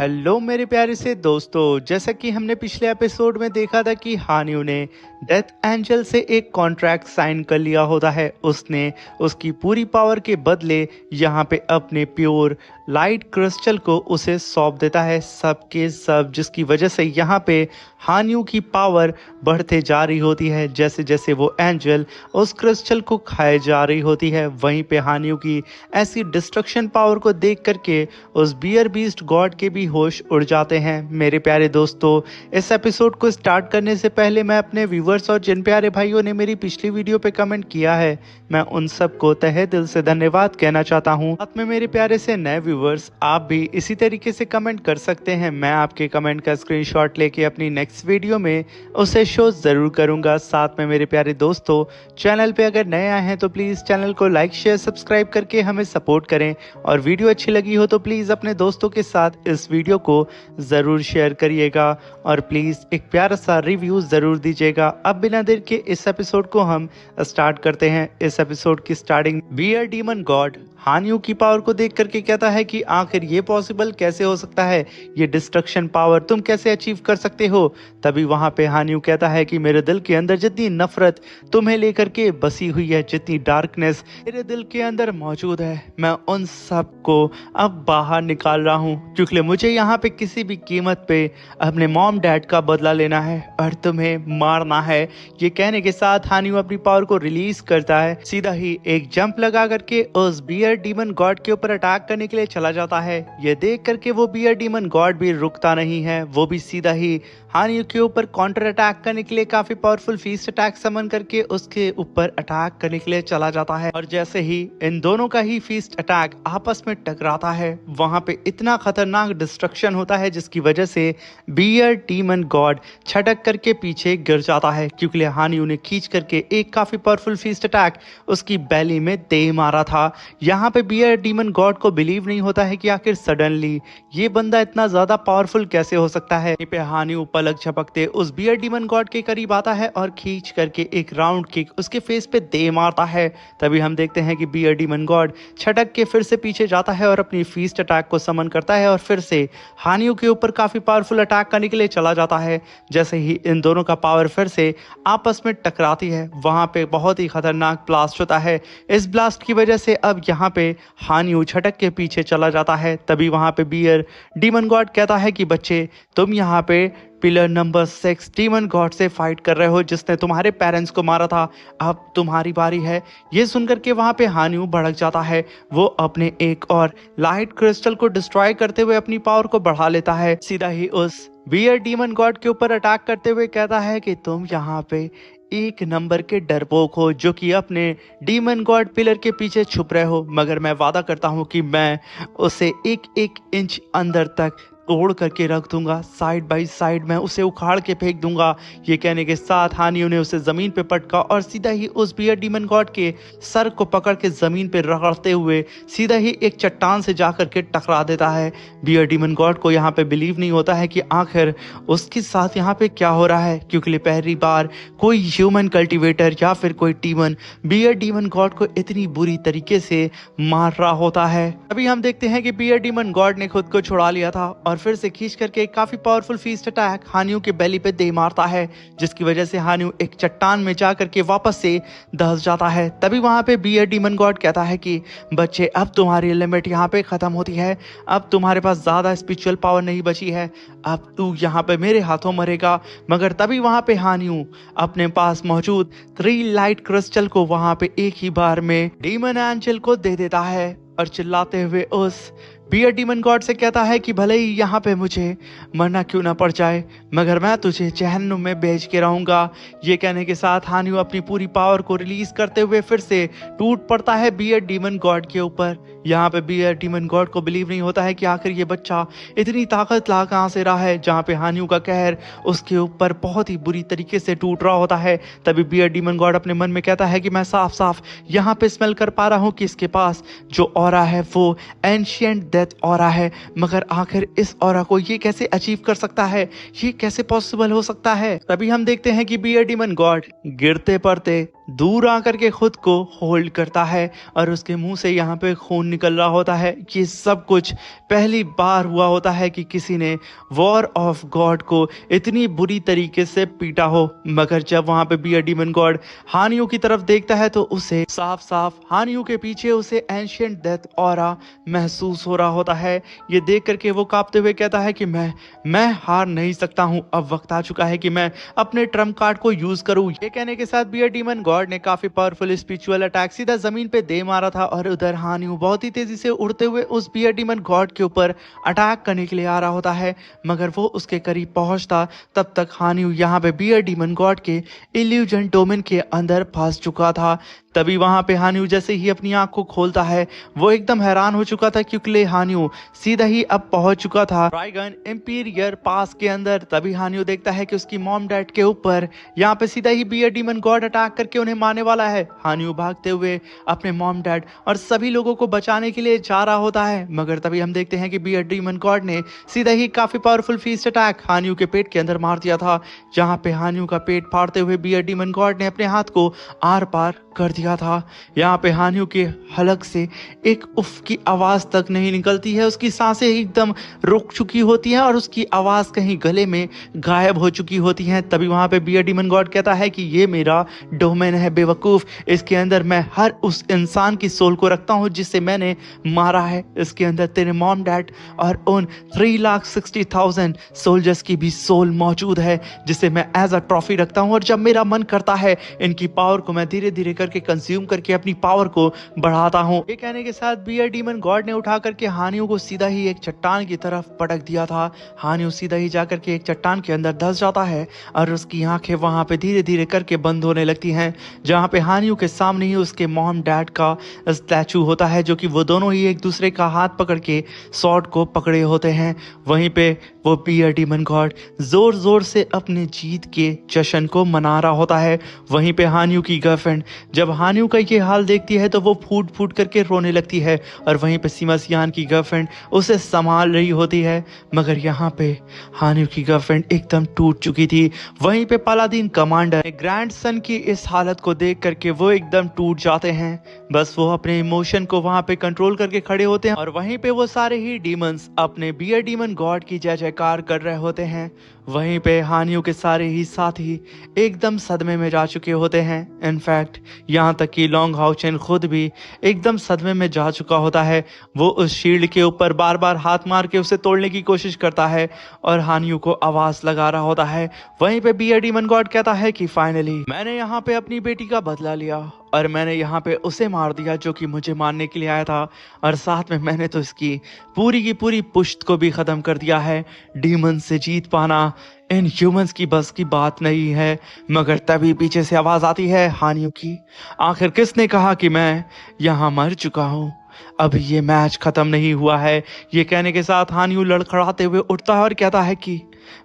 Hello मेरे प्यारे से दोस्तों, जैसा कि हमने पिछले एपिसोड में देखा था कि हानियो ने डेथ एंजल से एक कॉन्ट्रैक्ट साइन कर लिया होता है। उसने उसकी पूरी पावर के बदले यहाँ पे अपने प्योर लाइट क्रिस्टल को उसे सौंप देता है, सब के सब, जिसकी वजह से यहाँ पे हानियो की पावर बढ़ते जा रही होती है। जैसे जैसे वो एंजल उस क्रिस्टल को खाए जा रही होती है, वहीं पे हानियो की ऐसी डिस्ट्रक्शन पावर को देख करके उस बियर बीस्ट गॉड के भी होश उड़ जाते हैं। मेरे प्यारे दोस्तों, इस एपिसोड को स्टार्ट करने से पहले मैं अपने व्यूवर्स और जिन प्यारे भाइयों ने मेरी पिछली वीडियो पे कमेंट किया है, मैं उन सबको तहे दिल से धन्यवाद कहना चाहता हूँ। साथ में मेरे प्यारे से नए व्यूवर्स, आप भी इसी तरीके से कमेंट कर सकते हैं। मैं आपके कमेंट का स्क्रीनशॉट लेके अपनी नेक्स्ट वीडियो में उसे शो जरूर करूंगा। साथ में मेरे प्यारे दोस्तों, चैनल पे अगर नए आए हैं तो प्लीज चैनल को लाइक शेयर सब्सक्राइब करके हमें सपोर्ट करें, और वीडियो अच्छी लगी हो तो प्लीज अपने दोस्तों के साथ इस वीडियो को जरूर शेयर करिएगा, और प्लीज एक प्यारा सा रिव्यू जरूर दीजिएगा। अब बिना देर के इस एपिसोड को हम स्टार्ट करते हैं। इस एपिसोड की स्टार्टिंग बियर डीमन गॉड हानियो की पावर को देख करके कहता है कि आखिर ये पॉसिबल कैसे हो सकता है, ये डिस्ट्रक्शन पावर तुम कैसे अचीव कर सकते हो। तभी वहां पे हानियो कहता है कि मेरे दिल के अंदर जितनी नफरत तुम्हें लेकर के बसी हुई है, जितनी डार्कनेस मेरे दिल के अंदर मौजूद है, मैं उन सब को अब बाहर निकाल रहा हूँ, क्योंकि मुझे यहाँ पे किसी भी कीमत पे अपने मॉम डैड का बदला लेना है और तुम्हें मारना है। ये कहने के साथ हानियो अपनी पावर को रिलीज करता है, सीधा ही एक जंप लगा करके उस बियर डीमन गॉड के ऊपर अटैक करने के लिए चला जाता है। ये देख करके वो बियर डीमन गॉड भी रुकता नहीं है, वो भी सीधा ही हानियो के ऊपर काउंटर अटैक करने के लिए काफी पावरफुल फीस्ट अटैक समन करके उसके ऊपर अटैक करने के लिए चला जाता है। और जैसे ही इन दोनों का ही फीस्ट अटैक आपस में टकराता है, वहां पे इतना खतरनाक डिस्ट्रक्शन होता है जिसकी वजह से बियर डीमन गॉड छटक करके पीछे गिर जाता है, क्योंकि हानियो ने खींच करके एक काफी पावरफुल फीस्ट अटैक उसकी बैली में दे मारा था। यहाँ पे बियर डीमन गॉड को बिलीव नहीं होता है कि आखिर सडनली ये बंदा इतना ज्यादा पावरफुल कैसे हो सकता है। पे हानियो पलक झपकते उस बियर डीमन गॉड के करीब आता है और खींच करके एक राउंड किक उसके फेस पे दे मारता है। तभी हम देखते हैं कि बियर डीमन गॉड छटक के फिर से पीछे जाता है और अपनी फीस्ट अटैक को समन करता है और फिर से हानियो के ऊपर काफी पावरफुल अटैक करने के लिए चला जाता है। जैसे ही इन दोनों का पावर फिर से आपस में टकराती है, वहां पे बहुत ही खतरनाक ब्लास्ट होता है। इस ब्लास्ट की वजह से अब यहाँ पे हानियो छटक के पीछे चला जाता है। तभी वहां पे बियर डीमन गॉड कहता है कि बच्चे, तुम यहाँ पे पिलर नंबर 6 डीमन गॉड से फाइट कर रहे हो, जिसने तुम्हारे पेरेंट्स को मारा था, अब तुम्हारी बारी है। ये सुनकर के वहां पे हानियो भड़क जाता है, वो अपने एक और लाइट क्रिस्टल को डिस्ट्रॉय करते हुए अपनी पावर को बढ़ा लेता है। सीधा ही उस बियर डीमन गॉड के ऊपर अटैक करते हुए कहता है कि तुम यहाँ पे एक नंबर के डरपोक हो, जो कि अपने डीमन गॉड पिलर के पीछे छुप रहे हो, मगर मैं वादा करता हूँ कि मैं उसे एक एक इंच अंदर तक तोड़ करके रख दूंगा, साइड बाय साइड मैं उसे उखाड़ के फेंक दूंगा। ये कहने के साथ हानियो ने उसे जमीन पे पटका और सीधा ही उस बियर डीमन गॉड के सर को पकड़ के जमीन पे रगड़ते हुए सीधा ही एक चट्टान से जाकर के टकरा देता है। बियर डीमन गॉड को यहाँ पे बिलीव नहीं होता है कि आखिर उसके साथ यहाँ पे क्या हो रहा है, क्योंकि पहली बार कोई ह्यूमन कल्टिवेटर या फिर कोई डीमन बियर डीमन गॉड को इतनी बुरी तरीके से मार रहा होता है। अभी हम देखते हैं कि बियर डीमन गॉड ने खुद को छुड़ा लिया था और फिर से खींच करके एक काफी पावरफुल फीस्ट अटैक हानियो के बेली पे दे मारता है, जिसकी वजह से हानियो एक चट्टान में जा करके वापस से धंस जाता है। तभी वहां पे बियर डीमन गॉड कहता है कि बच्चे, अब तुम्हारी लिमिट यहाँ पे खत्म होती है, अब तुम्हारे पास ज्यादा स्पिरिचुअल पावर नहीं बची है, अब तू यहाँ पे मेरे हाथों मरेगा। मगर तभी वहां पे हानियो अपने पास मौजूद 3 लाइट क्रिस्टल को वहां पे एक ही बार में डीमन एंजल को दे देता है और चिल्लाते हुए उस बियर डीमन गॉड से कहता है कि भले ही यहाँ पे मुझे मरना क्यों ना पड़ जाए, मगर मैं तुझे जहन्नुम में भेज के रहूंगा। ये कहने के साथ हानियो अपनी पूरी पावर को रिलीज करते हुए फिर से टूट पड़ता है बियर डीमन गॉड के ऊपर। यहाँ पे बियर डीमन गॉड को बिलीव नहीं होता है कि आखिर ये बच्चा इतनी ताकत ला कहाँ से रहा है, जहाँ पे हानियो का कहर उसके ऊपर बहुत ही बुरी तरीके से टूट रहा होता है। तभी बियर डीमन गॉड अपने मन में कहता है कि मैं साफ साफ यहाँ पे स्मेल कर पा रहा हूँ कि इसके पास जो ऑरा है वो एंशिएंट डेथ ऑरा है, मगर आखिर इस ऑरा को ये कैसे अचीव कर सकता है, ये कैसे पॉसिबल हो सकता है। तभी हम देखते हैं कि बियर डीमन गॉड गिरते पड़ते दूर आकर के खुद को होल्ड करता है और उसके मुंह से यहाँ पे खून निकल रहा होता है। ये सब कुछ पहली बार हुआ होता है कि किसी ने वॉर ऑफ गॉड को इतनी बुरी तरीके से पीटा हो। मगर जब वहां पे बियर डीमन गॉड हानियों की तरफ देखता है तो उसे साफ साफ हानियों के पीछे उसे एंशिएंट डेथ ऑरा महसूस हो रहा होता है। ये देख करके वो कांपते हुए कहता है कि मैं हार नहीं सकता हूँ, अब वक्त आ चुका है कि मैं अपने ट्रम्प कार्ड को यूज करूँ। ये कहने के साथ बियर डीमन गॉड ने काफी पावरफुल स्पिरिचुअल अटैक सीधा जमीन पे दे मारा था और उधर हानियों बहुत ही तेजी से उड़ते हुए उस बियर डीमन गॉड के ऊपर अटैक करने के लिए आ रहा होता है। मगर वो उसके करीब पहुंचता तब तक हानियों यहाँ पे बियर डीमन गॉड के इल्यूजन डोमेन के अंदर फंस चुका था। तभी वहां पे हानियों जैसे ही अपनी आंख को खोलता है वो एकदम हैरान हो चुका था क्योंकि हानियों सीधा ही अब पहुंच चुका था ड्रैगन इंपीरियर पास के अंदर। तभी हानियों देखता है कि उसकी मॉम डैड के ऊपर यहाँ पे सीधा ही बियर डीमन गॉड अटैक करके उन्हें मारने वाला है। हानियों भागते हुए अपने मॉम डैड और सभी लोगों को बचाने के लिए जा रहा होता है। मगर तभी हम देखते हैं कि बियर डीमन गॉड ने सीधा ही काफी पावरफुल फीस्ट अटैक हानियों के पेट के अंदर मार दिया था, जहाँ पे हानियों का पेट फाड़ते हुए बियर डीमन गॉड ने अपने हाथ को आर पार कर दिया था। यहाँ पे हानियों के हलक से एक उफ की आवाज तक नहीं निकलती है, उसकी सांसें एकदम रुक चुकी होती हैं और उसकी आवाज कहीं गले में गायब हो चुकी होती हैं। तभी वहां पे बियर डीमन गॉड कहता है कि ये मेरा डोमेन है बेवकूफ, इसके अंदर मैं हर उस इंसान की सोल को रखता हूँ जिसे मैंने मारा है। इसके अंदर तेरे मॉम डैड और उन 3,60,000 सोल्जर्स की भी सोल मौजूद है जिसे मैं एज अ ट्रॉफी रखता हूँ और जब मेरा मन करता है इनकी पावर को मैं धीरे धीरे करके कंज्यूम करके अपनी पावर को बढ़ाता हूँ। ये कहने के साथ बियर डीमन गॉड ने उठा करके हानियों को सीधा ही एक चट्टान की तरफ पटक दिया था। हानियों सीधा ही जाकर के एक चट्टान के अंदर धंस जाता है और उसकी आंखें वहां पे धीरे धीरे करके बंद होने लगती हैं, जहां पे हानियों के सामने ही उसके मॉम डैड का स्टैचू होता है जो कि वो दोनों ही एक दूसरे का हाथ पकड़ के स्वॉर्ड को पकड़े होते हैं। वहीं पे वो बियर डीमन गॉड जोर जोर से अपने जीत के जश्न को मना रहा होता है। वहीं पे हानियों की गर्लफ्रेंड जब हानियों का ये हाल देखती है तो वो फूट फूट करके रोने लगती है और वहीं पे सीमा सियान की गर्लफ्रेंड उसे संभाल रही होती है। मगर यहाँ पे हानियों की गर्लफ्रेंड एकदम टूट चुकी थी। वहीं पे पालादीन कमांडर ग्रैंडसन की इस हालत को देख करके वो एकदम टूट जाते हैं। बस वो अपने इमोशन को वहां पे कंट्रोल करके खड़े होते हैं और वहीं पे वो सारे ही डीमंस अपने बियर डीमन गॉड की जय जयकार कर रहे होते हैं। वहीं पे हानियों के सारे ही साथी एकदम सदमे में जा चुके होते हैं। इनफैक्ट यहाँ तक कि लॉन्ग हाउचेन खुद भी एकदम सदमे में जा चुका होता है। वो उस शील्ड के ऊपर बार बार हाथ मार के उसे तोड़ने की कोशिश करता है और हानियों को आवाज लगा रहा होता है। वहीं पे बियर डीमन गॉड कहता है कि फाइनली मैंने यहाँ पे अपनी बेटी का बदला लिया और मैंने यहाँ पे उसे मार दिया जो कि मुझे मारने के लिए आया था और साथ में मैंने तो इसकी पूरी की पूरी पुश्त को भी खत्म कर दिया है। डीमन से जीत पाना इन ह्यूमंस की बस की बात नहीं है। मगर तभी पीछे से आवाज आती है हानियों की, आखिर किसने कहा कि मैं यहाँ मर चुका हूँ, अब ये मैच खत्म नहीं हुआ है। ये कहने के साथ हानियों लड़खड़ाते हुए उठता है और कहता है कि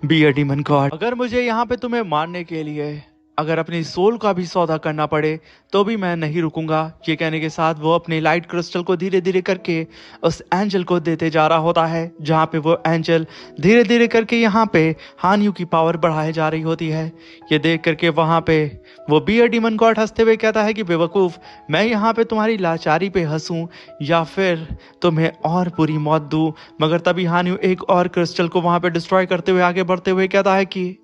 बियर डीमन गॉड अगर मुझे यहाँ पे तुम्हें मारने के लिए अगर अपनी सोल का भी सौदा करना पड़े तो भी मैं नहीं रुकूंगा। ये कहने के साथ वो अपने लाइट क्रिस्टल को धीरे धीरे करके उस एंजल को देते जा रहा होता है, जहाँ पे वो एंजल धीरे धीरे करके यहाँ पे हानियों की पावर बढ़ाई जा रही होती है। ये देख करके वहाँ पे वो बियर डीमन गॉड हंसते हुए कहता है कि बेवकूफ़, मैं यहाँ पे तुम्हारी लाचारी पे हंसूं या फिर तुम्हें और बुरी मौत दूं। मगर तभी हानियों एक और क्रिस्टल को वहाँ पे डिस्ट्रॉय करते हुए आगे बढ़ते हुए कहता है कि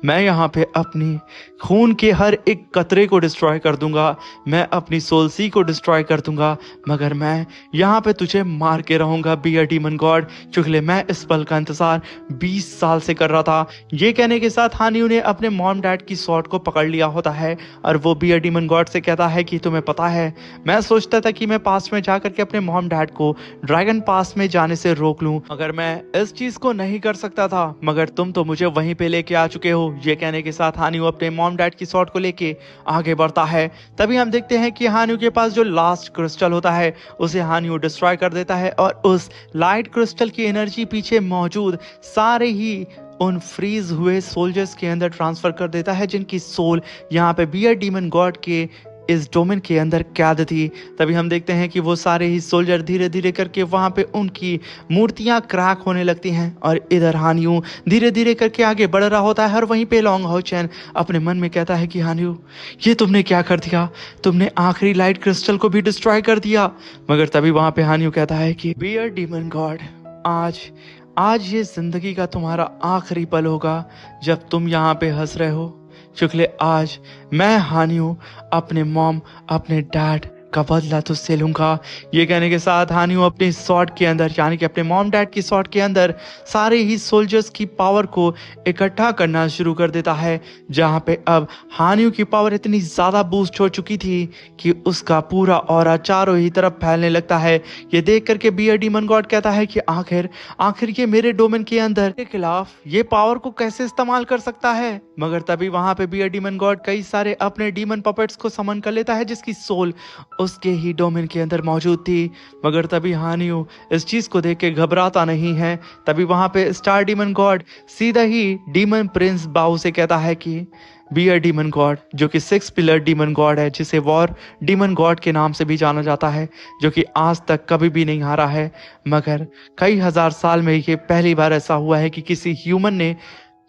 मैं यहाँ पे अपनी खून के हर एक कतरे को डिस्ट्रॉय कर दूंगा, मैं अपनी सोलसी को डिस्ट्रॉय कर दूंगा, मगर मैं यहाँ पे तुझे मार के रहूंगा बियर डीमन गॉड, चुगले मैं इस पल का इंतजार 20 साल से कर रहा था। ये कहने के साथ हानियों ने अपने मॉम डैड की स्वॉर्ड को पकड़ लिया होता है और वो बियर डीमन गॉड से कहता है कि तुम्हें पता है, मैं सोचता था कि मैं पास में जाकर के अपने मॉम डैड को ड्रैगन पास में जाने से रोक लूं, मगर मैं इस चीज को नहीं कर सकता था, मगर तुम तो मुझे वहीं पे लेके आ चुके हो। ये कहने के साथ हानियों अपने मॉम डैड की स्वॉर्ड को लेके आगे बढ़ता है। तभी हम देखते हैं कि हानियों के पास जो लास्ट क्रिस्टल होता है उसे हानियों डिस्ट्रॉय कर देता है और उस लाइट क्रिस्टल की एनर्जी पीछे मौजूद सारे ही उन फ्रीज हुए सोल्जर्स के अंदर ट्रांसफर कर देता है, जिनकी सोल यहाँ पे बियर डीमन गॉड के इस डोमेन के अंदर कैद थी। तभी हम देखते हैं कि वो सारे ही सोल्जर धीरे धीरे करके वहाँ पे उनकी मूर्तियाँ क्रैक होने लगती हैं और इधर हानियू धीरे धीरे करके आगे बढ़ रहा होता है और वहीं पे लॉन्ग हाउ चैन अपने मन में कहता है कि हानियू, ये तुमने क्या कर दिया? तुमने आखिरी लाइट क्रिस्टल को भी डिस्ट्रॉय कर दिया। मगर तभी वहाँ पे हानियू कहता है कि बियर डीमन गॉड, आज आज ये जिंदगी का तुम्हारा आखिरी पल होगा जब तुम यहाँ पे हंस रहे हो। क्योंकि आज मैं हानियू अपने मॉम अपने डैड का बदला तुझसे लूंगा। ये कहने के साथ हानियू अपनी स्वॉर्ड के अंदर यानी कि अपने मॉम डैड की स्वॉर्ड के अंदर सारे ही सोल्जर्स की पावर को इकट्ठा करना शुरू कर देता है, जहाँ पे अब हानियू की पावर इतनी ज़्यादा बूस्ट हो चुकी थी कि उसका पूरा ऑरा चारों ही तरफ फैलने लगता है। ये देख करके बियर डीमन गॉड कहता है कि आखिर ये मेरे डोमेन के अंदर के खिलाफ ये पावर को कैसे इस्तेमाल कर सकता है। मगर तभी वहां पे बियर डीमन गॉड कई सारे अपने डीमन पपेट्स को समन कर लेता है जिसकी सोल उसके ही डोमेन के अंदर मौजूद थी। मगर तभी हानियू इस चीज को देख के घबराता नहीं है। तभी वहां पे स्टार डीमन गॉड सीधा ही डीमन प्रिंस बाउ से कहता है कि बियर डीमन गॉड, जो कि 6 पिलर डीमन गॉड है, जिसे वॉर डीमन गॉड के नाम से भी जाना जाता है, जो कि आज तक कभी भी नहीं हारा है, मगर कई हजार साल में ये पहली बार ऐसा हुआ है कि किसी ह्यूमन ने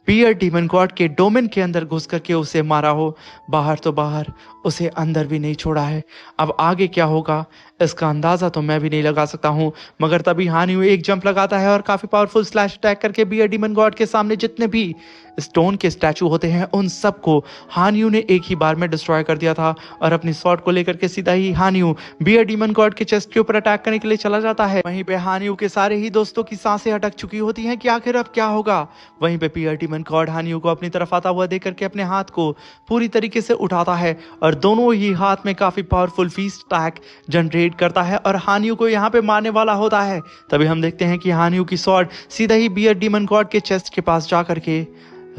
बियर डीमन गॉड के डोमेन के अंदर घुस करके उसे मारा हो। बाहर तो बाहर, उसे अंदर भी नहीं छोड़ा है। अब आगे क्या होगा इसका अंदाजा तो मैं भी नहीं लगा सकता हूँ। मगर तभी हानियू एक जंप लगाता है और काफी पावरफुल स्लैश अटैक करके बियर डीमन गॉड के सामने जितने भी स्टोन के स्टैचू होते हैं उन सबको हानियू ने एक ही बार में डिस्ट्रॉय कर दिया था। और अपनी स्वॉर्ड को लेकर के सीधा ही हानियू बियर डीमन गॉड के चेस्ट के ऊपर अटैक करने के लिए चला जाता है। वहीं पे हानियू के सारे ही दोस्तों की सांसें अटक चुकी होती हैं कि आखिर अब क्या होगा। वहीं पे बियर डीमन गॉड हानियू को अपनी तरफ आता हुआ देख करके अपने हाथ को पूरी तरीके से उठाता है और दोनों ही हाथ में काफी पावरफुल फीस्ट अटैक जनरेट करता है और हानियू को यहाँ पे मारने वाला होता है। तभी हम देखते हैं कि हानियू की स्वॉर्ड सीधा ही बियर डीमन गॉड के चेस्ट के पास जा करके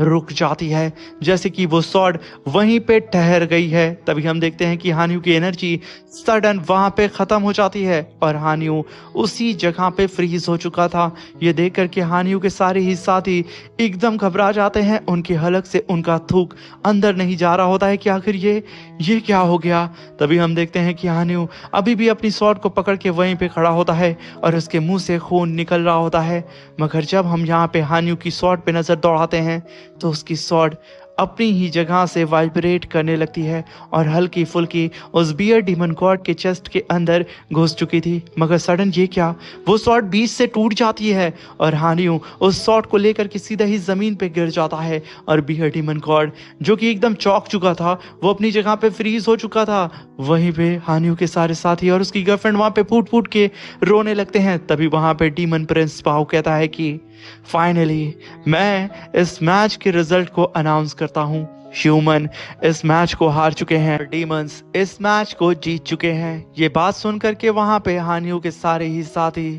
रुक जाती है, जैसे कि वो स्वॉर्ड वहीं पे ठहर गई है। तभी हम देखते हैं कि हानियू की एनर्जी सडन वहां पे खत्म हो जाती है और हानियू उसी जगह पे फ्रीज हो चुका था। ये देख करके हानियू के सारे ही साथी एकदम घबरा जाते हैं। उनकी हलक से उनका थूक अंदर नहीं जा रहा होता है कि आखिर ये क्या हो गया। तभी हम देखते हैं कि हानियू अभी भी अपनी स्वॉर्ड को पकड़ के वहीं पे खड़ा होता है और उसके मुंह से खून निकल रहा होता है। मगर जब हम यहाँ पे हानियू की स्वॉर्ड पे नजर दौड़ाते हैं तो उसकी स्वॉर्ड अपनी ही जगह से वाइब्रेट करने लगती है और हल्की फुल्की उस बियर डीमन गॉड के चेस्ट के अंदर घुस चुकी थी। मगर सडन ये क्या, वो स्वॉर्ड बीच से टूट जाती है और हानियू उस स्वॉर्ड को लेकर के सीधा ही जमीन पे गिर जाता है और बियर डीमन गॉड जो कि एकदम चौंक चुका था, वो अपनी जगह पे फ्रीज हो चुका था। वहीं पे हानियू के सारे साथी और उसकी गर्लफ्रेंड वहां पे फूट फूट के रोने लगते हैं। तभी वहां पे डीमन प्रिंस बाउ कहता है कि फाइनली मैं इस मैच के रिजल्ट को अनाउंस करता हूं। ह्यूमन इस मैच को हार चुके हैं, डीमंस इस मैच को जीत चुके हैं। ये बात सुनकर के वहां पे हानियू के सारे ही साथी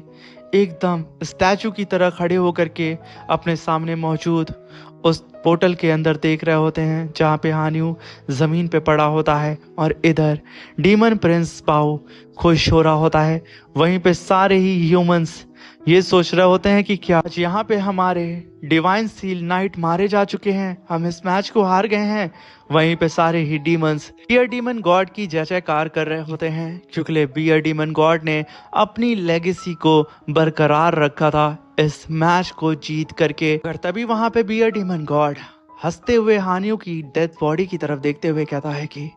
एकदम स्टैचू की तरह खड़े होकर के अपने सामने मौजूद उस पोर्टल के अंदर देख रहे होते हैं जहाँ पे हानियू जमीन पे पड़ा होता है और इधर डीमन प्रिंस बाउ खुश हो रहा होता है। वहीं पे सारे ही ह्यूमंस ये सोच रहे होते हैं कि क्या यहाँ पे हमारे डिवाइन सील नाइट मारे जा चुके हैं, हम इस मैच को हार गए हैं। वहीं पे सारे ही डीमंस बियर डीमन गॉड की जय जयकार कर रहे होते हैं क्योंकि बियर डीमन गॉड ने अपनी लेगेसी को बरकरार रखा था इस मैच को जीत करके। और तभी वहां पे बियर डीमन गॉड हंसते हुए हानियू की डेड बॉडी की तरफ देखते हुए कहता है कि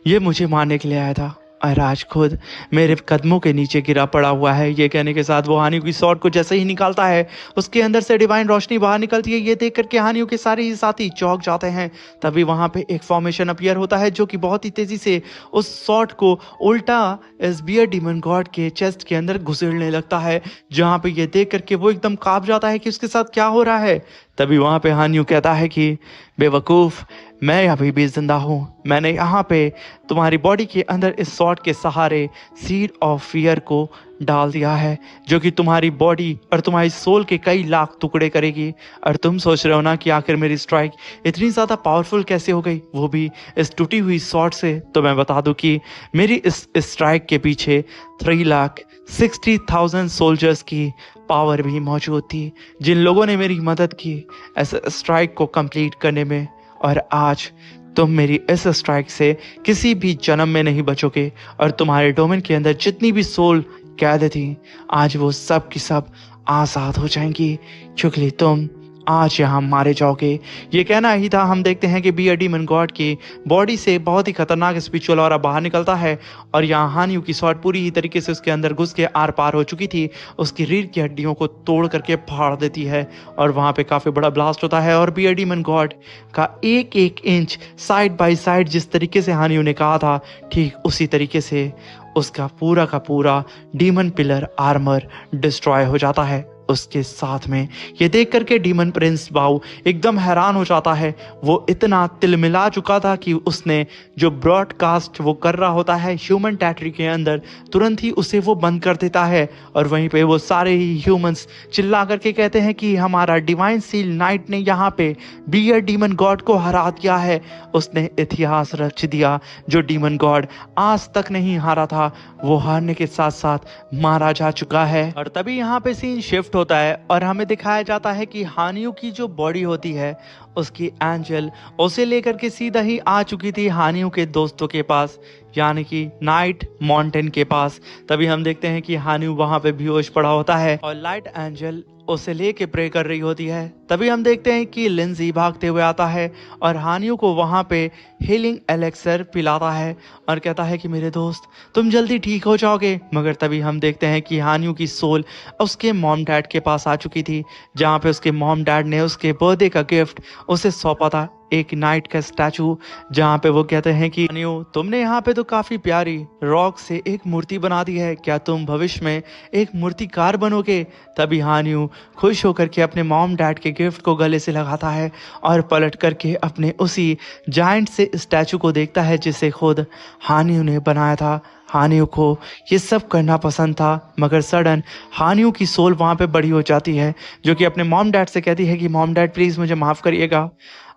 ये मुझे मारने के लिए आया था और आज खुद मेरे कदमों के नीचे गिरा पड़ा हुआ है। ये कहने के साथ वो हानियू की स्वॉर्ड को जैसे ही निकालता है उसके अंदर से डिवाइन रोशनी बाहर निकलती है। ये देख करके हानियू के सारे ही साथी चौंक जाते हैं। तभी वहां पे एक फॉर्मेशन अपीयर होता है जो कि बहुत ही तेजी से उस स्वॉर्ड को उल्टा इस बियर डीमन गॉड के चेस्ट के अंदर घुसेड़ने लगता है, जहां पे ये देख करके वो एकदम कांप जाता है कि उसके साथ क्या हो रहा है। तभी वहां पे हानियू कहता है कि बेवकूफ, मैं अभी भी जिंदा हूँ। मैंने यहाँ पे तुम्हारी बॉडी के अंदर इस स्वॉर्ड के सहारे सीड ऑफ फियर को डाल दिया है जो कि तुम्हारी बॉडी और तुम्हारी सोल के कई लाख टुकड़े करेगी। और तुम सोच रहे हो ना कि आखिर मेरी स्ट्राइक इतनी ज़्यादा पावरफुल कैसे हो गई, वो भी इस टूटी हुई स्वॉर्ड से। तो मैं बता दूं कि मेरी इस स्ट्राइक के पीछे 3,60,000 सोल्जर्स की पावर भी मौजूद थी, जिन लोगों ने मेरी मदद की ऐसे स्ट्राइक को कंप्लीट करने में। और आज तुम मेरी इस स्ट्राइक से किसी भी जन्म में नहीं बचोगे और तुम्हारे डोमेन के अंदर जितनी भी सोल कैद थी आज वो सब की सब आज़ाद हो जाएंगी क्योंकि तुम आज यहाँ मारे जाओगे। ये कहना ही था। हम देखते हैं कि बी डीमन गॉड की बॉडी से बहुत ही खतरनाक स्पिरिचुअल ऑरा बाहर निकलता है और यहाँ हानियों की शॉट पूरी ही तरीके से उसके अंदर घुस के आर पार हो चुकी थी, उसकी रीढ़ की हड्डियों को तोड़ करके फाड़ देती है और वहाँ पे काफ़ी बड़ा ब्लास्ट होता है और बी डीमन गॉड का एक एक इंच साइड बाई साइड जिस तरीके से हानियों ने कहा था ठीक उसी तरीके से उसका पूरा का पूरा डीमन पिलर आर्मर डिस्ट्रॉय हो जाता है। उसके साथ में ये देख करके डीमन प्रिंस बाउ एकदम हैरान हो जाता है। वो इतना तिलमिला चुका था कि उसने जो ब्रॉडकास्ट वो कर रहा होता है ह्यूमन टेरिटरी के अंदर तुरंत ही उसे वो बंद कर देता है और वहीं पे वो सारे ही ह्यूमंस चिल्ला करके कहते हैं कि हमारा डिवाइन सील नाइट ने यहाँ पे बियर डीमन गॉड को हरा दिया है। उसने इतिहास रच दिया। जो डीमन गॉड आज तक नहीं हारा था वो हारने के साथ साथ मारा जा चुका है। और तभी यहाँ पे सीन शिफ्ट होता है और हमें दिखाया जाता है कि हानियों की जो बॉडी होती है उसकी एंजल उसे लेकर के सीधा ही आ चुकी थी हानियों के दोस्तों के पास यानी कि नाइट माउंटेन के पास। तभी हम देखते हैं कि हानियो वहां पे बेहोश पड़ा होता है और लाइट एंजल उसे लेके प्रे कर रही होती है। तभी हम देखते हैं कि लिंजी भागते हुए आता है और हानियों को वहां पे हीलिंग एलेक्सर पिलाता है और कहता है कि मेरे दोस्त तुम जल्दी ठीक हो जाओगे। मगर तभी हम देखते हैं कि हानियों की सोल उसके मॉम डैड के पास आ चुकी थी जहाँ पे उसके मॉम डैड ने उसके बर्थडे का गिफ्ट उसे सौंपा था, एक नाइट का स्टैचू जहाँ पे वो कहते हैं कि हानियो तुमने यहाँ पे तो काफी प्यारी रॉक से एक मूर्ति बना दी है, क्या तुम भविष्य में एक मूर्तिकार बनोगे। तभी हानियो खुश होकर के अपने मॉम डैड के गिफ्ट को गले से लगाता है और पलट करके अपने उसी जायंट से स्टैचू को देखता है जिसे खुद हानियो ने बनाया था। हानियो को ये सब करना पसंद था मगर सडन हानियो की सोल वहाँ पे बड़ी हो जाती है जो कि अपने मॉम डैड से कहती है कि मॉम डैड प्लीज़ मुझे माफ़ करिएगा,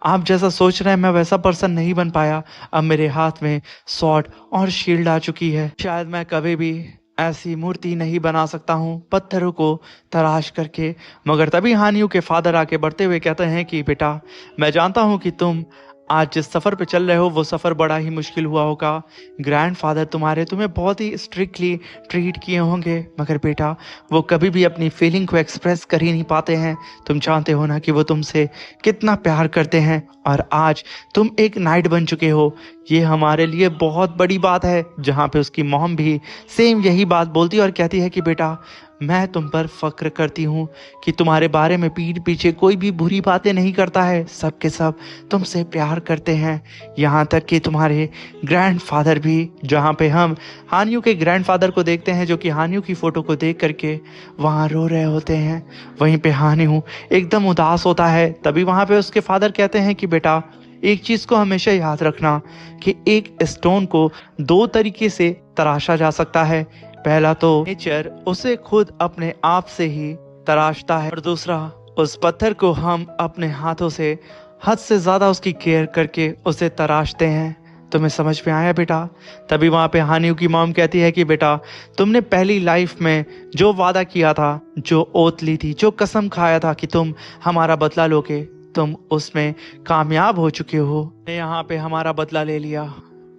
आप जैसा सोच रहे हैं मैं वैसा पर्सन नहीं बन पाया। अब मेरे हाथ में स्वॉर्ड और शील्ड आ चुकी है, शायद मैं कभी भी ऐसी मूर्ति नहीं बना सकता हूँ पत्थरों को तराश करके। मगर तभी हानियो के फादर आके बढ़ते हुए कहते हैं कि बेटा मैं जानता हूँ कि तुम आज जिस सफ़र पे चल रहे हो वो सफ़र बड़ा ही मुश्किल हुआ होगा। ग्रैंडफादर तुम्हें बहुत ही स्ट्रिक्टली ट्रीट किए होंगे मगर बेटा वो कभी भी अपनी फीलिंग को एक्सप्रेस कर ही नहीं पाते हैं। तुम जानते हो ना कि वो तुमसे कितना प्यार करते हैं और आज तुम एक नाइट बन चुके हो, ये हमारे लिए बहुत बड़ी बात है। जहाँ पे उसकी मॉम भी सेम यही बात बोलती है और कहती है कि बेटा मैं तुम पर फक्र करती हूँ कि तुम्हारे बारे में पीठ पीछे कोई भी बुरी बातें नहीं करता है, सब के सब तुमसे प्यार करते हैं, यहाँ तक कि तुम्हारे ग्रैंडफादर भी। जहाँ पे हम हानियो के ग्रैंडफादर को देखते हैं जो कि हानियो की फ़ोटो को देख करके वहाँ रो रहे होते हैं, वहीं पे हानियो एकदम उदास होता है। तभी वहाँ पे उसके फादर कहते हैं कि बेटा एक चीज़ को हमेशा याद रखना कि एक स्टोन को दो तरीके से तराशा जा सकता है। पहला तो नेचर उसे खुद अपने आप से ही तराशता है और दूसरा उस पत्थर को हम अपने हाथों से हद से ज़्यादा उसकी केयर करके उसे तराशते हैं। तुम्हें समझ में आया बेटा। तभी वहाँ पे हानियो की मॉम कहती है कि बेटा तुमने पहली लाइफ में जो वादा किया था, जो ओथ ली थी, जो कसम खाया था कि तुम हमारा बदला लोगे, तुम उसमें कामयाब हो चुके हो। ने यहाँ पे हमारा बदला ले लिया।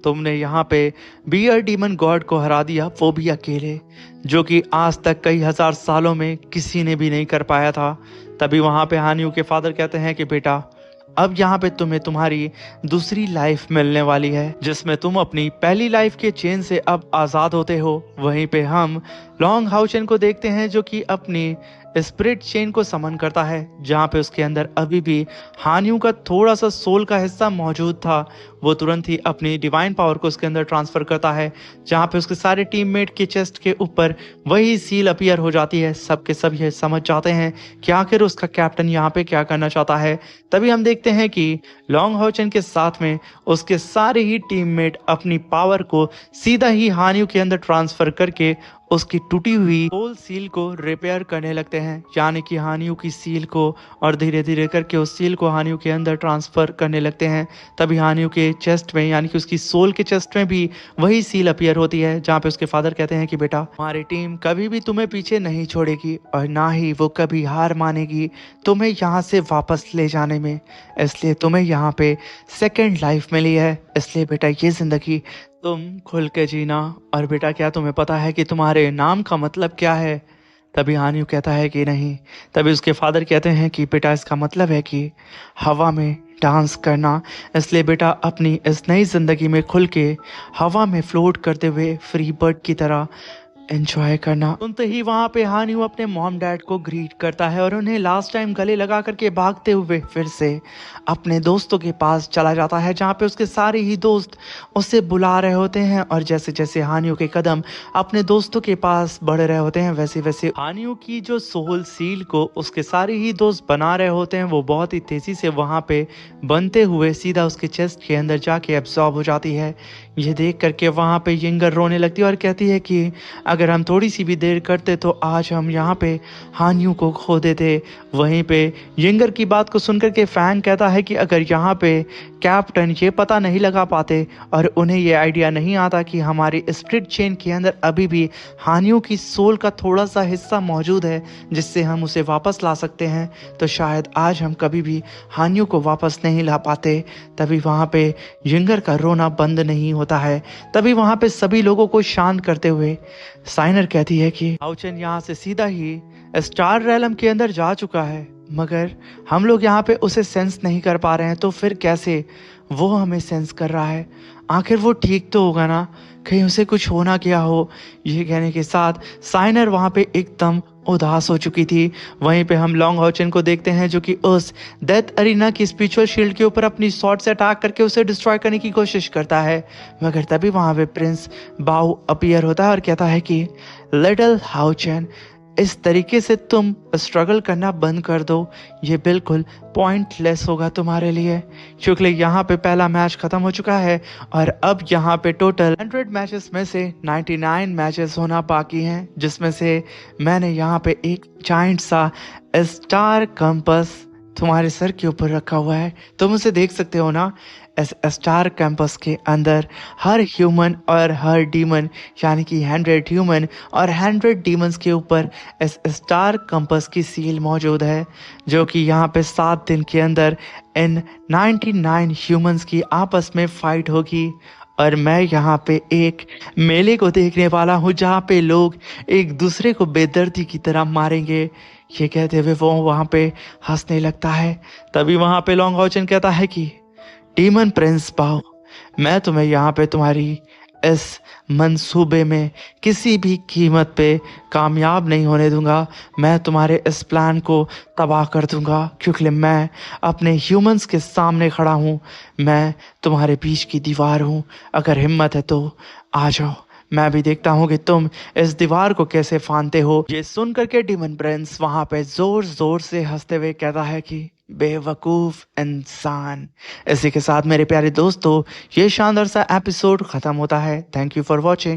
तुमने यहाँ पे बियर डीमन गॉड को हरा दिया, वो भी अकेले, जो कि आज तक कई हजार सालों में किसी ने भी नहीं कर पाया था। तभी वहाँ पे हानियो के फादर कहते हैं कि बेटा अब यहाँ पे तुम्हें तुम्हारी दूसरी लाइफ मिलने वाली है जिसमें तुम अपनी पहली लाइफ के चेन से अब आज़ाद होते हो। वहीं पे हम लॉन्ग हाउचन को देखते हैं जो कि अपनी स्पिरिट चेन को समन करता है जहाँ पे उसके अंदर अभी भी हानियों का थोड़ा सा सोल का हिस्सा मौजूद था। वो तुरंत ही अपनी डिवाइन पावर को उसके अंदर ट्रांसफ़र करता है जहाँ पे उसके सारे टीममेट के चेस्ट के ऊपर वही सील अपीयर हो जाती है। सब के सब ये समझ जाते हैं कि आखिर उसका कैप्टन यहाँ पे क्या करना चाहता है। तभी हम देखते हैं कि लॉन्ग हाउचन के साथ में उसके सारे ही टीममेट अपनी पावर को सीधा ही हानियों के अंदर ट्रांसफ़र करके उसकी टूटी हुई सोल सील को रिपेयर करने लगते हैं, यानी कि हानियों की सील को, और धीरे धीरे करके उस सील को हानियों के अंदर ट्रांसफर करने लगते हैं। तभी हानियों के चेस्ट में, यानी कि उसकी सोल के चेस्ट में भी वही सील अपीयर होती है, जहाँ पे उसके फादर कहते हैं कि बेटा, हमारी टीम कभी भी तुम्हें पीछे नहीं छोड़ेगी और ना ही वो कभी हार मानेगी तुम्हें यहाँ से वापस ले जाने में। इसलिए तुम्हें यहाँ पे सेकेंड लाइफ मिली है, इसलिए बेटा ये जिंदगी तुम खुल के जीना। और बेटा, क्या तुम्हें पता है कि तुम्हारे नाम का मतलब क्या है? तभी हानियो कहता है कि नहीं। तभी उसके फादर कहते हैं कि बेटा, इसका मतलब है कि हवा में डांस करना। इसलिए बेटा, अपनी इस नई जिंदगी में खुल के हवा में फ्लोट करते हुए फ्री बर्ड की तरह एंजॉय करना। सुनते ही वहां पे हानियो अपने मॉम डैड को ग्रीट करता है और उन्हें लास्ट टाइम गले लगा करके भागते हुए फिर से अपने दोस्तों के पास चला जाता है, जहाँ पे उसके सारे ही दोस्त उसे बुला रहे होते हैं। और जैसे जैसे हानियो के कदम अपने दोस्तों के पास बढ़ रहे होते हैं, वैसे वैसे हानियो की जो सोल सील को उसके सारे ही दोस्त बना रहे होते हैं, वो बहुत ही तेजी से वहां पे बनते हुए सीधा उसके चेस्ट के अंदर जाके एब्जॉर्ब हो जाती है। ये देख करके वहां पे यिंगर रोने लगती है और कहती है कि अगर हम थोड़ी सी भी देर करते तो आज हम यहाँ पे हानियों को खो देते। वहीं पे यिंगर की बात को सुनकर के फैंग कहता है कि अगर यहाँ पे कैप्टन ये पता नहीं लगा पाते और उन्हें ये आइडिया नहीं आता कि हमारी स्प्लिट चेन के अंदर अभी भी हानियों की सोल का थोड़ा सा हिस्सा मौजूद है जिससे हम उसे वापस ला सकते हैं, तो शायद आज हम कभी भी हानियों को वापस नहीं ला पाते। तभी वहाँ पे यिंगर का रोना बंद नहीं होता है। तभी वहाँ पे सभी लोगों को शांत करते हुए साइनर कहती है कि हाउचेन यहाँ से सीधा ही स्टार रैलम के अंदर जा चुका है, मगर हम लोग यहाँ पे उसे सेंस नहीं कर पा रहे हैं, तो फिर कैसे वो हमें सेंस कर रहा है? आखिर वो ठीक तो होगा ना? कहीं उसे कुछ होना क्या हो? ये कहने के साथ साइनर वहाँ पे एकदम उदास हो चुकी थी। वहीं पे हम लॉन्ग हाउचेन को देखते हैं, जो कि उस डेथ अरीना की स्पिरिचुअल शील्ड के ऊपर अपनी स्वॉर्ड से अटैक करके उसे डिस्ट्रॉय करने की कोशिश करता है। मगर तभी वहाँ पे प्रिंस बाओ अपीयर होता है और कहता है कि लिटिल हाउचेन, इस तरीके से तुम स्ट्रगल करना बंद कर दो, ये बिल्कुल पॉइंटलेस होगा तुम्हारे लिए, क्योंकि यहाँ पे पहला मैच खत्म हो चुका है और अब यहाँ पे टोटल 100 मैचेस में से 99 मैचेस होना बाकी हैं, जिसमें से मैंने यहाँ पे एक जाइंट सा स्टार कंपास तुम्हारे सर के ऊपर रखा हुआ है। तुम उसे देख सकते हो ना? इस स्टार कैंपस के अंदर हर ह्यूमन और हर डीमन, यानी कि 100 ह्यूमन और 100 डीमंस के ऊपर इस स्टार कंपस की सील मौजूद है, जो कि यहाँ पे 7 दिन के अंदर इन 99 ह्यूमंस की आपस में फाइट होगी। और मैं यहाँ पे एक मेले को देखने वाला हूँ, जहाँ पे लोग एक दूसरे को बेदर्दी की तरह मारेंगे। ये कहते हुए वो वहाँ पे हंसने लगता है। तभी वहाँ पे लॉन्ग हाउचेन कहता है कि डीमन प्रिंस बाओ, मैं तुम्हें यहाँ पे तुम्हारी इस मंसूबे में किसी भी कीमत पे कामयाब नहीं होने दूंगा। मैं तुम्हारे इस प्लान को तबाह कर दूंगा, क्योंकि मैं अपने ह्यूमंस के सामने खड़ा हूँ। मैं तुम्हारे बीच की दीवार हूँ। अगर हिम्मत है तो आ जाओ, मैं भी देखता हूँ कि तुम इस दीवार को कैसे फांदते हो। ये सुन करके डीमन प्रिंस वहां पे जोर जोर से हंसते हुए कहता है कि बेवकूफ इंसान। इसी के साथ मेरे प्यारे दोस्तों, ये शानदार सा एपिसोड खत्म होता है। Thank you for watching.